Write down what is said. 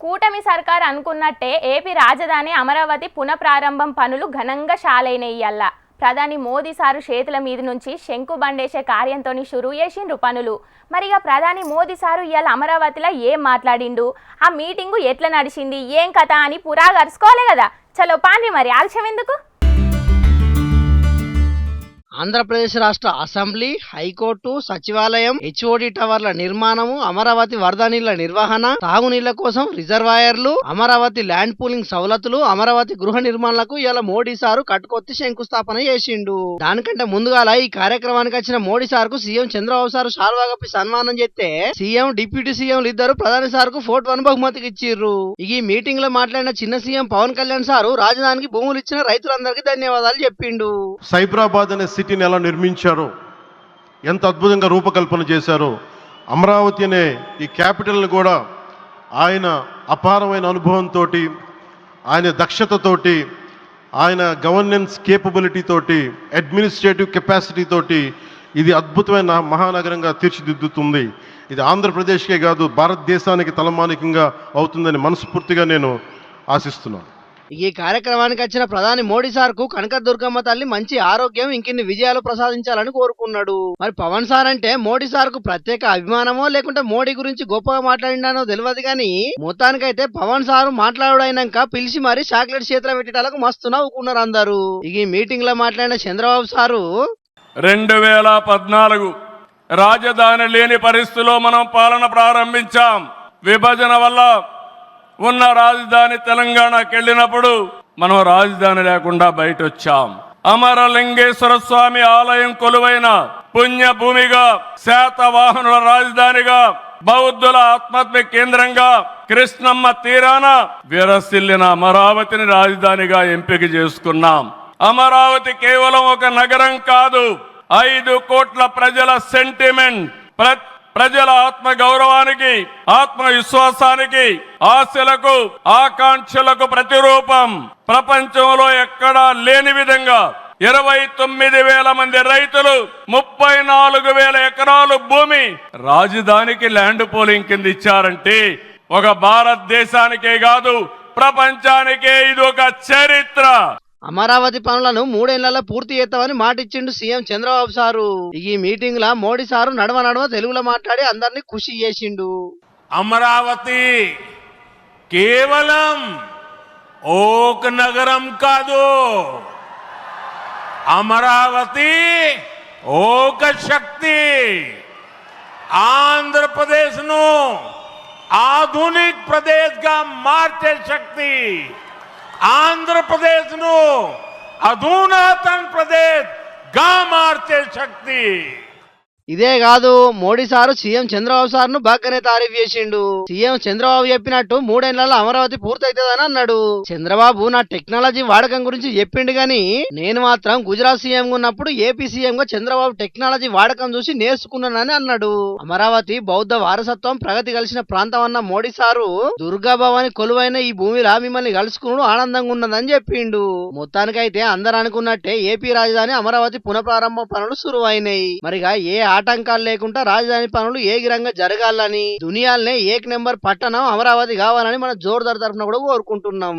కూటమి సర్కార్ అనుకున్నట్టే ఏపీ రాజధాని అమరావతి పునఃప్రారంభం పనులు ఘనంగా షాలైనయ్యల్ల. ప్రధాని మోదీ సారు చేతుల మీద నుంచి శంకు బండేసే కార్యంతో షురూ చేసిండ్రు పనులు. మరిగా ప్రధాని మోదీ సారు ఇవాళ అమరావతిలో ఏం మాట్లాడిండు, ఆ మీటింగు ఎట్లా నడిచింది, ఏం కథ అని పురా గరుచుకోవాలి కదా. చలో పాండ్రి, మరి ఆలస్యం ఎందుకు? ఆంధ్రప్రదేశ్ రాష్ట్ర అసెంబ్లీ, హైకోర్టు, సచివాలయం, హెచ్ఓడి టవర్ల నిర్మాణము, అమరావతి వరద నీళ్ల నిర్వహణ, తాగునీళ్ల కోసం రిజర్వాయర్లు, అమరావతి ల్యాండ్ పూలింగ్ సవలతులు, అమరావతి గృహ నిర్మాణాలకు ఇలా మోడీ సారు కట్టుకొత్తి శంకుస్థాపన చేసిండు. దానికంటే ముందుగాల ఈ కార్యక్రమానికి వచ్చిన మోడీ సార్కు సీఎం చంద్రబాబు సారు శాల్వా కప్పి సన్మానం చేస్తే సీఎం, డిప్యూటీ సీఎంలు ఇద్దరు ప్రధాని సార్కు ఫోర్ట్ 1 బహుమతికి ఇచ్చిర్రు. ఈ మీటింగ్ లో మాట్లాడిన చిన్న సీఎం పవన్ కళ్యాణ్ సారు రాజధానికి భూములు ఇచ్చిన రైతులందరికీ ధన్యవాదాలు చెప్పిండు. సైబరాబాద్ అనే సిటీని ఎలా నిర్మించారో, ఎంత అద్భుతంగా రూపకల్పన చేశారో, అమరావతి అనే ఈ క్యాపిటల్ని కూడా ఆయన అపారమైన అనుభవంతో, ఆయన దక్షతతోటి, ఆయన గవర్నెన్స్ కేపబిలిటీ తోటి, అడ్మినిస్ట్రేటివ్ కెపాసిటీ తోటి ఇది అద్భుతమైన మహానగరంగా తీర్చిదిద్దుతుంది. ఇది ఆంధ్రప్రదేశ్కే కాదు భారతదేశానికి తలమానికంగా అవుతుందని మనస్ఫూర్తిగా నేను ఆశిస్తున్నాను. ఈ కార్యక్రమానికి వచ్చిన ప్రధాని మోడీ సార్కు కనకదుర్గమ్మ తల్లి మంచి ఆరోగ్యం, ఇంకిన్ని విజయాలు ప్రసాదించాలని కోరుకున్నాడు. మరి పవన్ సార్ అంటే మోడీ సార్కు ప్రత్యేక అభిమానమో లేకుంటే మోడీ గురించి గొప్పగా మాట్లాడినానో తెలియదు కానీ మొత్తానికైతే పవన్ సారు మాట్లాడుడైనాక పిలిచి మరి చాక్లెట్ చేతిలో పెట్టేటాలకు మస్తు నవ్వుకున్నారు అందరూ. ఈ మీటింగ్ లో మాట్లాడిన చంద్రబాబు సారు 2014 రాజధాని లేని పరిస్థితిలో మనం పాలన ప్రారంభించాం. విభజన వల్ల ఉన్న రాజధాని తెలంగాణకి వెళ్ళినప్పుడు మనం రాజధాని లేకుండా బయట వచ్చాం. అమరలింగేశ్వర స్వామి ఆలయం కొలువైన పుణ్యభూమిగా, శాతవాహనుల రాజధానిగా, బౌద్ధుల ఆత్మహత్య కేంద్రంగా, కృష్ణమ్మ తీరాన విరసిల్లిన అమరావతిని రాజధానిగా ఎంపిక చేసుకున్నాం. అమరావతి కేవలం ఒక నగరం కాదు, 5 కోట్ల ప్రజల సెంటిమెంట్, ప్రజల ఆత్మ గౌరవానికి, ఆత్మవిశ్వాసానికి, ఆశలకు, ఆకాంక్షలకు ప్రతిరూపం. ప్రపంచంలో ఎక్కడా లేని విధంగా 29,000 మంది రైతులు, 34,000 ఎకరాలు భూమి రాజధానికి ల్యాండ్ పోలింగ్ కింద ఇచ్చారంటే ఒక భారతదేశానికే కాదు ప్రపంచానికే ఇది ఒక చరిత్ర. అమరావతి పనులను 3 ఏళ్లలో పూర్తి చేస్తామని మాటిచ్చిండు సీఎం చంద్రబాబు సారు. ఈ మీటింగ్ లా మోడీ సారు నడవ తెలుగులో మాట్లాడి అందరినీ ఖుషి చేసిండు. అమరావతి కేవలం ఒక నగరం కాదు, అమరావతి ఒక శక్తి. ఆంధ్రప్రదేశ్ ను ఆధునిక ప్రదేశ్ గా మార్చే శక్తి, ఆంధ్రప్రదేశ్ ను అధునాతన ప్రదేశ్ గా మార్చే శక్తి. ఇదే కాదు, మోడీ సారు సీఎం చంద్రబాబు సార్ను బాగానే తారీఫ్ చేసిండు. సీఎం చంద్రబాబు చెప్పినట్టు 3 ఏళ్లలో అమరావతి పూర్తయితదని అన్నాడు. చంద్రబాబు నా టెక్నాలజీ వాడకం గురించి చెప్పిండు గాని నేను మాత్రం గుజరాత్ సీఎం ఉన్నప్పుడు ఏపీ సీఎం గా చంద్రబాబు టెక్నాలజీ వాడకం చూసి నేర్చుకున్నానని అన్నాడు. అమరావతి బౌద్ధ వారసత్వం, ప్రగతి కలిసిన ప్రాంతం అన్న మోడీ సారు దుర్గా భవాని కొలువైన ఈ భూమిలో మిమ్మల్ని కలుసుకున్నాడు ఆనందంగా ఉన్నదని చెప్పిండు. మొత్తానికైతే అందరు అనుకున్నట్టే ఏపీ రాజధాని అమరావతి పునఃప్రారంభ పనులు సురువైనాయి. మరిగా ఏ ఆటంకాలు లేకుండా రాజధాని పనులు ఏగిరంగా జరగాలని, దునియాలనే ఏక్ నెంబర్ పట్టణం అమరావతి కావాలని మన జోర్దార్ తరఫున కూడా కోరుకుంటున్నాం.